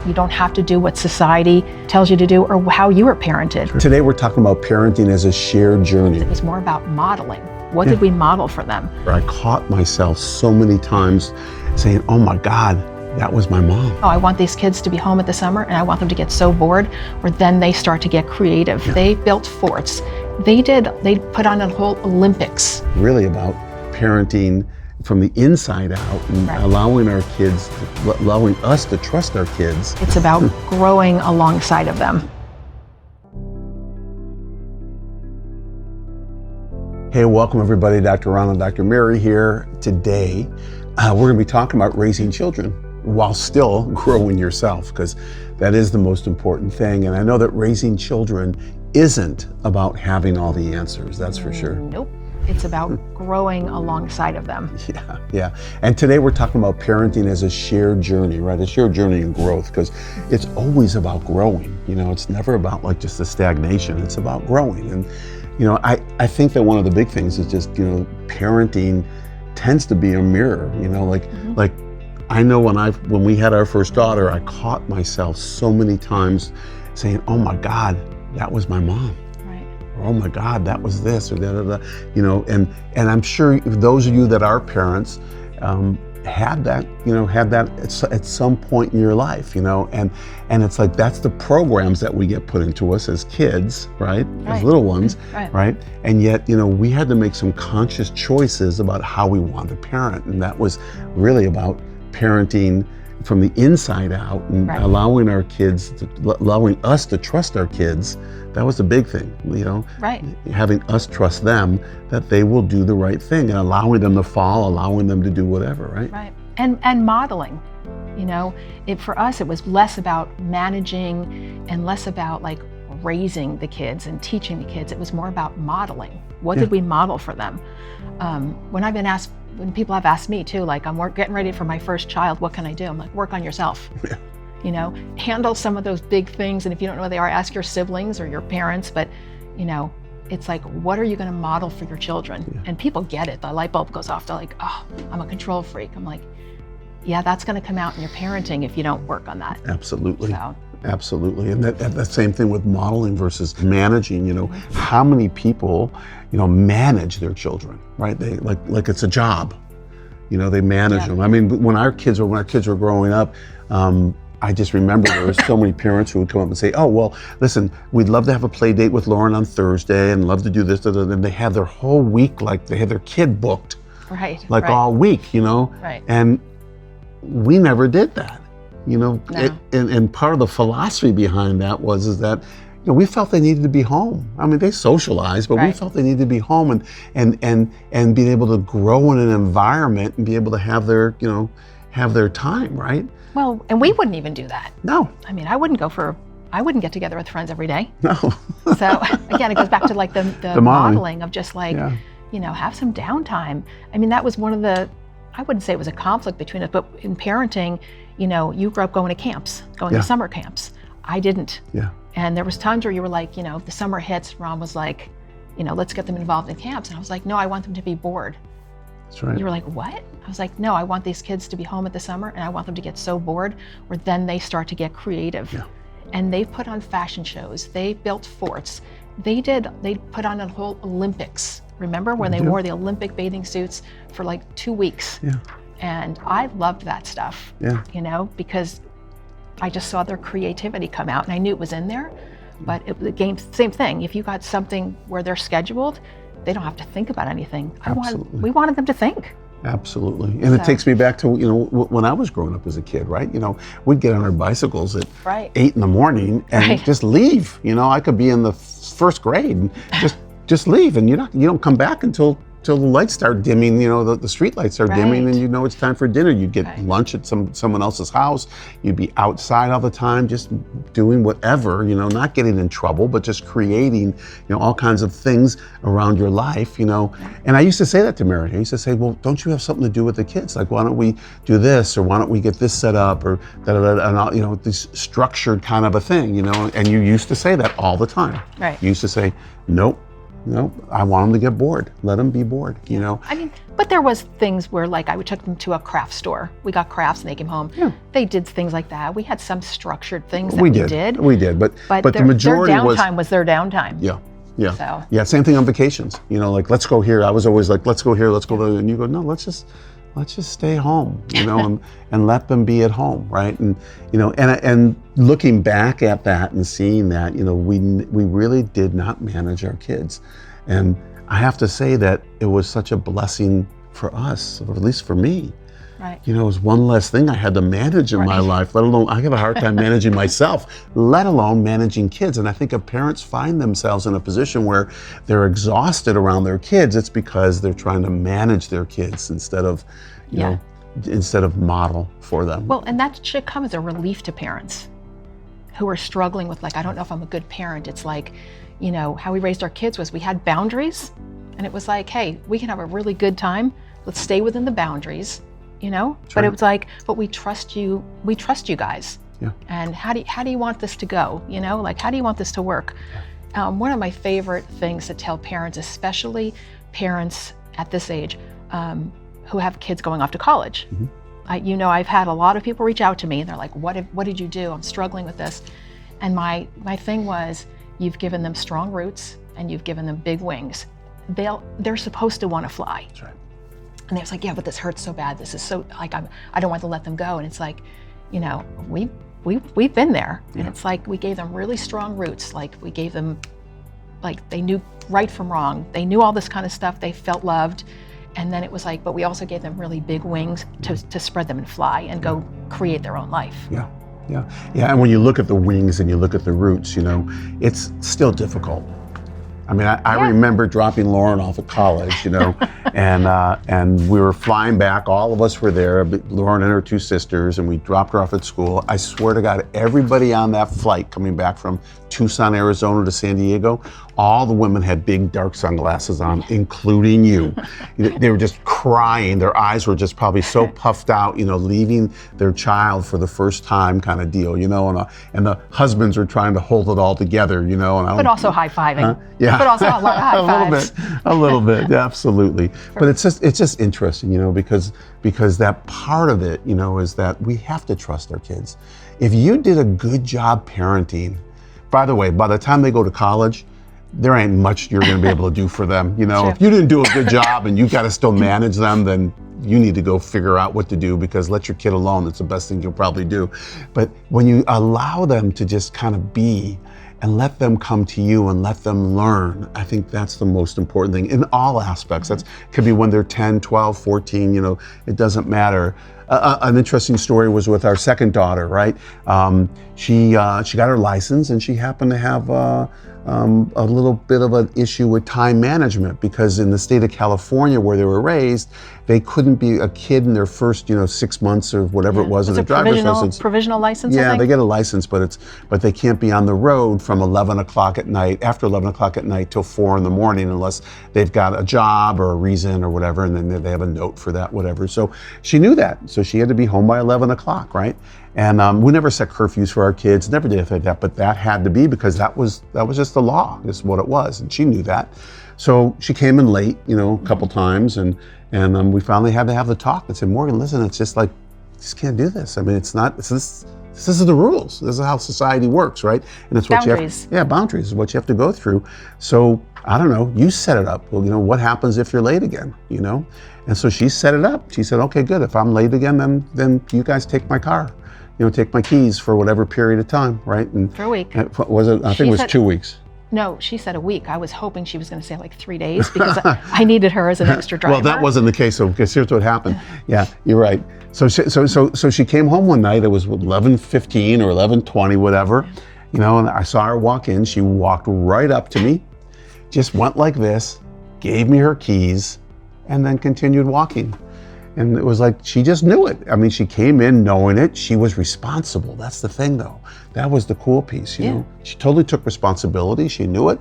You don't have to do what society tells you to do or how you were parented. Today we're talking about parenting as a shared journey. It was more about modeling. What did we model for them? I caught myself so many times saying, oh my God, that was my mom. Oh, I want these kids to be home at the summer and I want them to get so bored where then they start to get creative. Yeah. They built forts. They put on a whole Olympics. Really about parenting from the inside out and allowing us to trust our kids. It's about growing alongside of them. Hey, welcome everybody. Dr. Ron and Dr. Mary here. Today, we're going to be talking about raising children while still growing yourself, because that is the most important thing. And I know that raising children isn't about having all the answers, that's for sure. Nope. It's about growing alongside of them. Yeah. And today we're talking about parenting as a shared journey, right? A shared journey in growth, because it's always about growing. You know, it's never about like just the stagnation. It's about growing. And, you know, I think that one of the big things is just, you know, parenting tends to be a mirror, you know, like I know when we had our first daughter, I caught myself so many times saying, oh my God, that was my mom. Oh my God, that was this or that, you know, and I'm sure those of you that are parents had that at some point in your life, you know, and it's like that's the programs that we get put into us as kids, right? As little ones, right? And yet, you know, we had to make some conscious choices about how we want to parent, and that was really about parenting from the inside out and allowing us to trust our kids. That was the big thing, you know, having us trust them that they will do the right thing and allowing them to fall, allowing them to do whatever, right? And modeling, you know, for us, it was less about managing and less about like raising the kids and teaching the kids. It was more about modeling. What did we model for them? When people have asked me too, like, I'm getting ready for my first child, what can I do? I'm like, work on yourself. You know, handle some of those big things. And if you don't know what they are, ask your siblings or your parents. But, you know, it's like, what are you going to model for your children? And people get it. The light bulb goes off. They're like, oh, I'm a control freak. I'm like, yeah, that's going to come out in your parenting if you don't work on that. Absolutely. Absolutely. And that same thing with modeling versus managing, you know, how many people, you know, manage their children, right? They like it's a job, you know, they manage them. I mean, when our kids were growing up, I just remember there were so many parents who would come up and say, oh, well, listen, we'd love to have a play date with Lauren on Thursday and love to do this, and they have their whole week, like they had their kid booked, all week, you know, and we never did that. You know, and part of the philosophy behind that is that, you know, we felt they needed to be home. I mean, they socialized, but we felt they needed to be home and being able to grow in an environment and be able to have their time, right? Well, and we wouldn't even do that. No. I mean, I wouldn't get together with friends every day. No. So again, it goes back to like the modeling of just like, you know, have some downtime. I mean, that was one of I wouldn't say it was a conflict between us, but in parenting, you know, you grew up going to camps, going to summer camps. I didn't. And there was times where you were like, you know, if the summer hits, Ron was like, you know, let's get them involved in camps. And I was like, no, I want them to be bored. That's right. You were like, what? I was like, no, I want these kids to be home at the summer and I want them to get so bored where then they start to get creative. And they put on fashion shows. They built forts. They put on a whole Olympics. Remember when they wore the Olympic bathing suits for like 2 weeks? And I loved that stuff, you know, because I just saw their creativity come out and I knew it was in there, but same thing. If you got something where they're scheduled, they don't have to think about anything. We wanted them to think. Absolutely. And it takes me back to, you know, when I was growing up as a kid, right? You know, we'd get on our bicycles at 8 in the morning and just leave. You know, I could be in the first grade and just leave, and you don't come back until the lights start dimming, you know, the street lights start dimming, and you know it's time for dinner. You'd get lunch at someone else's house. You'd be outside all the time, just doing whatever, you know, not getting in trouble, but just creating, you know, all kinds of things around your life, you know. And I used to say that to Mary. I used to say, well, don't you have something to do with the kids? Like, why don't we do this, or why don't we get this set up, or and you know, this structured kind of a thing, you know. And you used to say that all the time. You used to say, nope. You know, I want them to get bored. Let them be bored, you know. I mean, but there was things where like I took them to a craft store. We got crafts and they came home. Yeah. They did things like that. We had some structured things that We we did. did. We did, but the majority their downtime was their downtime. Yeah. Yeah. So. Yeah. Same thing on vacations. You know, like let's go here. I was always like, let's go here, let's go there. And you go, no, let's just stay home, you know, and let them be at home, right? And you know, and looking back at that and seeing that, you know, we really did not manage our kids, and I have to say that it was such a blessing for us, or at least for me. Right. You know, it was one less thing I had to manage in my life, let alone, I have a hard time managing myself, let alone managing kids. And I think if parents find themselves in a position where they're exhausted around their kids, it's because they're trying to manage their kids instead of, you know, instead of model for them. Well, and that should come as a relief to parents who are struggling with like, I don't know if I'm a good parent. It's like, you know, how we raised our kids was we had boundaries, and it was like, hey, we can have a really good time. Let's stay within the boundaries. You know, but it was like, but we trust you guys. Yeah. And how do you want this to go? You know, like, how do you want this to work? One of my favorite things to tell parents, especially parents at this age, who have kids going off to college. Mm-hmm. You know, I've had a lot of people reach out to me and they're like, what did you do? I'm struggling with this. And my thing was, you've given them strong roots and you've given them big wings. They're supposed to want to fly. That's right. And they was like, yeah, but this hurts so bad. This is so, like, I don't want to let them go. And it's like, you know, we've been there. And it's like, we gave them really strong roots. Like, we gave them, like, they knew right from wrong. They knew all this kind of stuff. They felt loved. And then it was like, but we also gave them really big wings to spread them and fly and go create their own life. Yeah. Yeah. Yeah. And when you look at the wings and you look at the roots, you know, it's still difficult. I mean, I remember dropping Lauren off at college, you know, and we were flying back. All of us were there, Lauren and her two sisters, and we dropped her off at school. I swear to God, everybody on that flight coming back from Tucson, Arizona to San Diego, all the women had big dark sunglasses on, including you. They were just crying. Their eyes were just probably so puffed out, you know, leaving their child for the first time kind of deal, you know, and the husbands were trying to hold it all together, you know. And but also high-fiving. Yeah. But also a lot of high fives. a little bit, yeah, absolutely. But it's just interesting, you know, because that part of it, you know, is that we have to trust our kids. If you did a good job parenting, by the way, by the time they go to college, there ain't much you're going to be able to do for them. You know, if you didn't do a good job and you got to still manage them, then you need to go figure out what to do, because let your kid alone. It's the best thing you'll probably do. But when you allow them to just kind of be and let them come to you and let them learn, I think that's the most important thing in all aspects. That could be when they're 10, 12, 14, you know, it doesn't matter. An interesting story was with our second daughter, right? She got her license, and she happened to have a little bit of an issue with time management, because in the state of California where they were raised, they couldn't be a kid in their first, 6 months or whatever it was of their driver's license. Provisional license, I Yeah, think? they get a license, but they can't be on the road from 11 o'clock at night, after 11 o'clock at night till 4 in the morning, unless they've got a job or a reason or whatever, and then they have a note for that, whatever. So she knew that. So she had to be home by 11 o'clock, right? And we never set curfews for our kids, never did anything like that, but that had to be, because that was just the law, is what it was, and she knew that. So she came in late, a couple times, and we finally had to have the talk and said, Morgan, listen, it's just like, you just can't do this. I mean, this is the rules. This is how society works, right? And it's what boundaries. Boundaries is what you have to go through. So I don't know, you set it up. Well, what happens if you're late again, And so she set it up. She said, okay, good. If I'm late again, then you guys take my car. Take my keys for whatever period of time, right? And for a week. Was it? I think it was 2 weeks. No, she said a week. I was hoping she was going to say like 3 days, because I needed her as an extra driver. Well, that wasn't the case. So here's what happened. Yeah, you're right. So she came home one night. It was 11:15 or 11:20, whatever. And I saw her walk in. She walked right up to me, just went like this, gave me her keys, and then continued walking. And it was like, she just knew it. I mean, she came in knowing it. She was responsible. That's the thing, though. That was the cool piece, you know. She totally took responsibility. She knew it.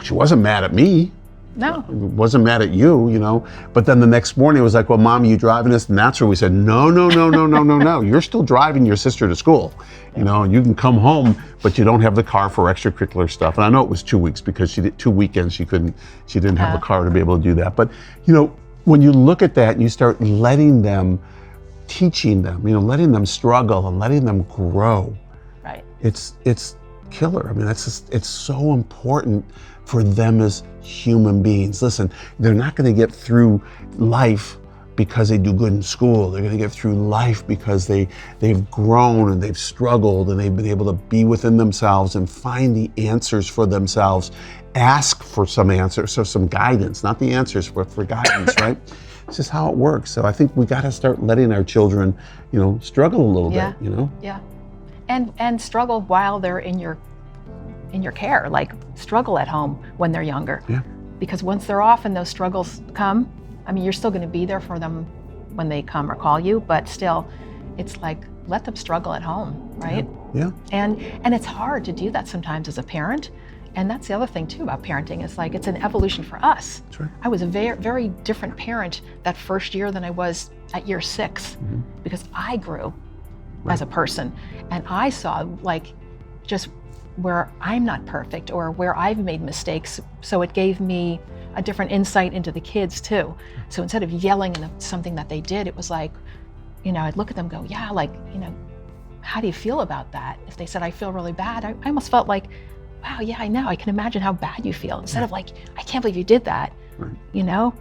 She wasn't mad at me. No. Wasn't mad at you, you know. But then the next morning it was like, well, Mom, you driving us? And that's where we said, no, no, no, no, no, no, no. You're still driving your sister to school. You know, you can come home, but you don't have the car for extracurricular stuff. And I know it was 2 weeks because she did 2 weekends. She didn't have the car to be able to do that. But, you know, when you look at that and you start letting them, teaching them, you know, letting them struggle and letting them grow. Right. It's killer. I mean, it's so important for them as human beings. Listen, they're not going to get through life because they do good in school. They're going to get through life because they've grown and they've struggled and they've been able to be within themselves and find the answers for themselves. Ask for some answers, so some guidance, not the answers, but for guidance, right? It's just how it works. So I think we got to start letting our children, you know, struggle a little bit, you know? Yeah. And struggle while they're in your care, like struggle at home when they're younger. Yeah. Because once they're off and those struggles come, I mean, you're still going to be there for them when they come or call you, but still, it's like, let them struggle at home, right? Yeah. And it's hard to do that sometimes as a parent. And that's the other thing too about parenting, is like, it's an evolution for us. That's right. I was a very, very different parent that first year than I was at year 6, because I grew as a person, and I saw like just where I'm not perfect or where I've made mistakes. So it gave me a different insight into the kids too. So instead of yelling at something that they did, it was like, you know, I'd look at them and go, yeah, like, you know, how do you feel about that? If they said, I feel really bad, I almost felt like, wow, yeah, I know. I can imagine how bad you feel. Instead of like, I can't believe you did that. Right. You know,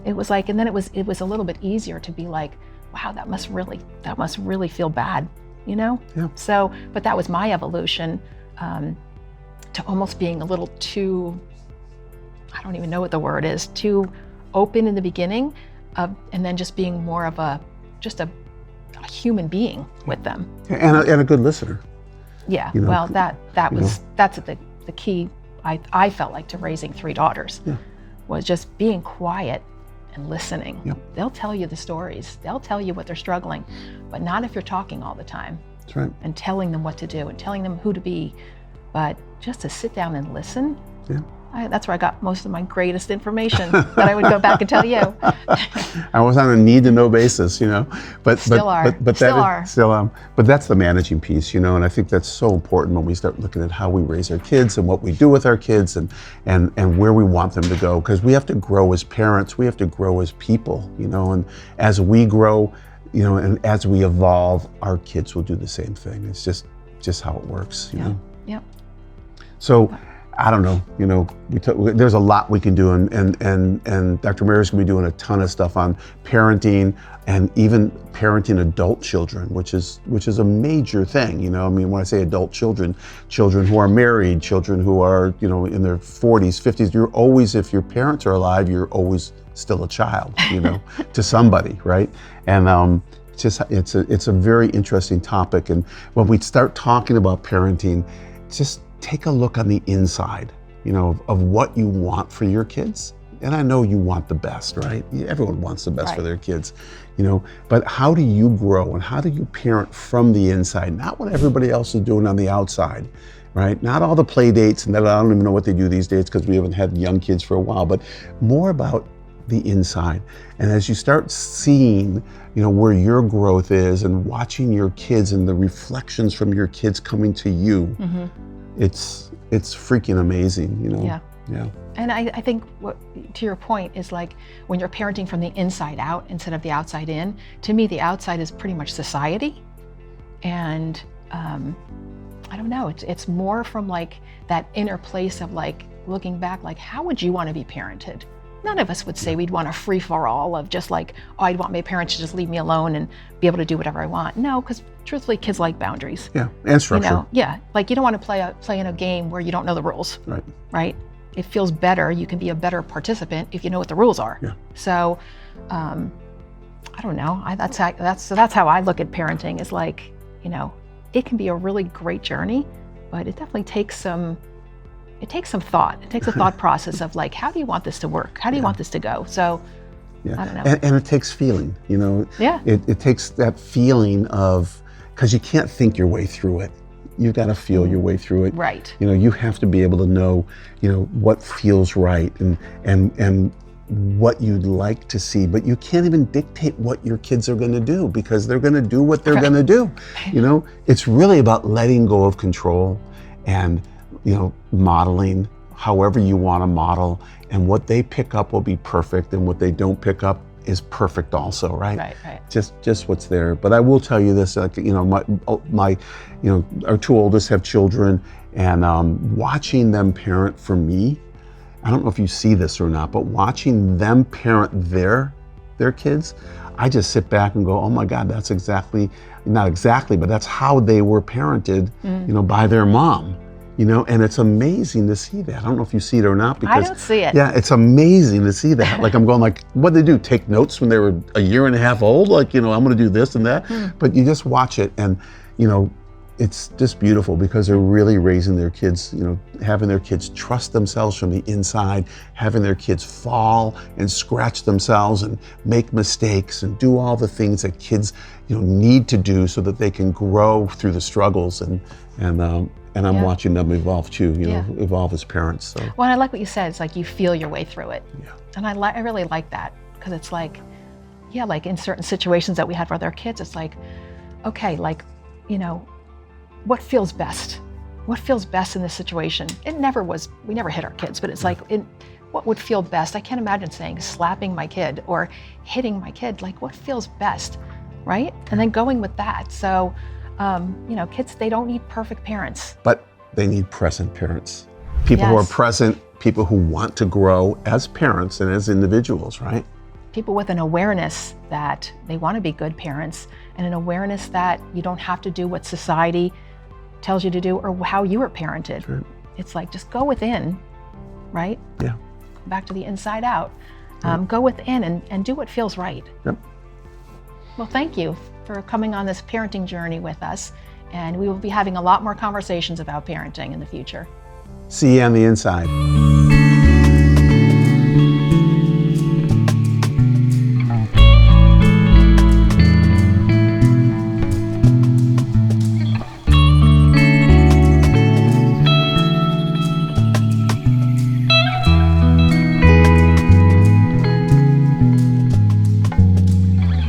it was like, and then it was a little bit easier to be like, wow, that must really feel bad, you know? Yeah. So, but that was my evolution to almost being a little too, I don't even know what the word is, too open in the beginning, and then just being more of a human being with them. And a good listener. Yeah, You know, well, that's the key, I felt like, to raising 3 daughters, was just being quiet and listening. Yep. They'll tell you the stories, they'll tell you what they're struggling, but not if you're talking all the time. That's right. And telling them what to do and telling them who to be, but just to sit down and listen. Yeah. That's where I got most of my greatest information that I would go back and tell you. I was on a need-to-know basis, you know, but Still are. But that's the managing piece, you know, and I think that's so important when we start looking at how we raise our kids and what we do with our kids and where we want them to go, because we have to grow as parents, we have to grow as people, you know, and as we grow, you know, and as we evolve, our kids will do the same thing. It's just how it works, you know. Yep. So, I don't know, you know, there's a lot we can do, and Dr. Mary's gonna be doing a ton of stuff on parenting and even parenting adult children, which is a major thing, you know. I mean, when I say adult children who are married, children who are, you know, in their 40s, 50s, you're always, if your parents are alive, you're always still a child, you know, to somebody, right? And it's a very interesting topic, and when we start talking about parenting, just take a look on the inside, you know, of what you want for your kids. And I know you want the best, right? Everyone wants the best for their kids, you know, but how do you grow and how do you parent from the inside? Not what everybody else is doing on the outside, right? Not all the play dates, and that I don't even know what they do these days because we haven't had young kids for a while, but more about the inside. And as you start seeing, you know, where your growth is and watching your kids and the reflections from your kids coming to you, it's freaking amazing, you know. Yeah. And I think what, to your point, is like when you're parenting from the inside out instead of the outside in, to me the outside is pretty much society. And I don't know, it's more from like that inner place of like looking back, like how would you want to be parented? None of us would say we'd want a free-for-all of just like, oh, I'd want my parents to just leave me alone and be able to do whatever I want. No, because truthfully, kids like boundaries. Yeah, and structure. You know? Yeah, like you don't want to play in a game where you don't know the rules. Right. Right? It feels better. You can be a better participant if you know what the rules are. Yeah. So, I don't know. That's how I look at parenting. Is like, you know, it can be a really great journey, but it definitely takes some. It takes some thought. It takes a thought process of like, how do you want this to work? How do you want this to go? So, I don't know. And it takes feeling, you know. Yeah. It takes that feeling of, because you can't think your way through it. you've got to feel your way through it. Right. You know, you have to be able to know, you know, what feels right and what you'd like to see, but you can't even dictate what your kids are going to do because they're going to do what they're going to do. You know, it's really about letting go of control and, you know, modeling however you want to model, and what they pick up will be perfect, and what they don't pick up is perfect also, right? Right. Just what's there. But I will tell you this, like, you know, my you know, our two oldest have children, and watching them parent for me, I don't know if you see this or not, but watching them parent their kids, I just sit back and go, oh my God, that's not exactly, but that's how they were parented, you know, by their mom. You know, and it's amazing to see that. I don't know if you see it or not, because I don't see it. Yeah, it's amazing to see that. Like, I'm going like, what did they do? Take notes when they were a year and a half old? Like, you know, I'm going to do this and that. But you just watch it, and, you know, it's just beautiful because they're really raising their kids, you know, having their kids trust themselves from the inside, having their kids fall and scratch themselves and make mistakes and do all the things that kids, you know, need to do so that they can grow through the struggles. And I'm watching them evolve too, you know, evolve as parents. So. Well, and I like what you said. It's like you feel your way through it. Yeah. And I really like that, because it's like, yeah, like in certain situations that we had with our kids, it's like, okay, like, you know, what feels best? What feels best in this situation? We never hit our kids, but it's like, what would feel best? I can't imagine saying slapping my kid or hitting my kid. Like, what feels best, right? And then going with that. So, you know, kids, they don't need perfect parents. But they need present parents. People who are present, people who want to grow as parents and as individuals, right? People with an awareness that they want to be good parents, and an awareness that you don't have to do what society tells you to do or how you were parented. Right. It's like, just go within, right? Yeah. Go back to the inside out. Go within and do what feels right. Yep. Well, thank you for coming on this parenting journey with us. And we will be having a lot more conversations about parenting in the future. See you on the inside.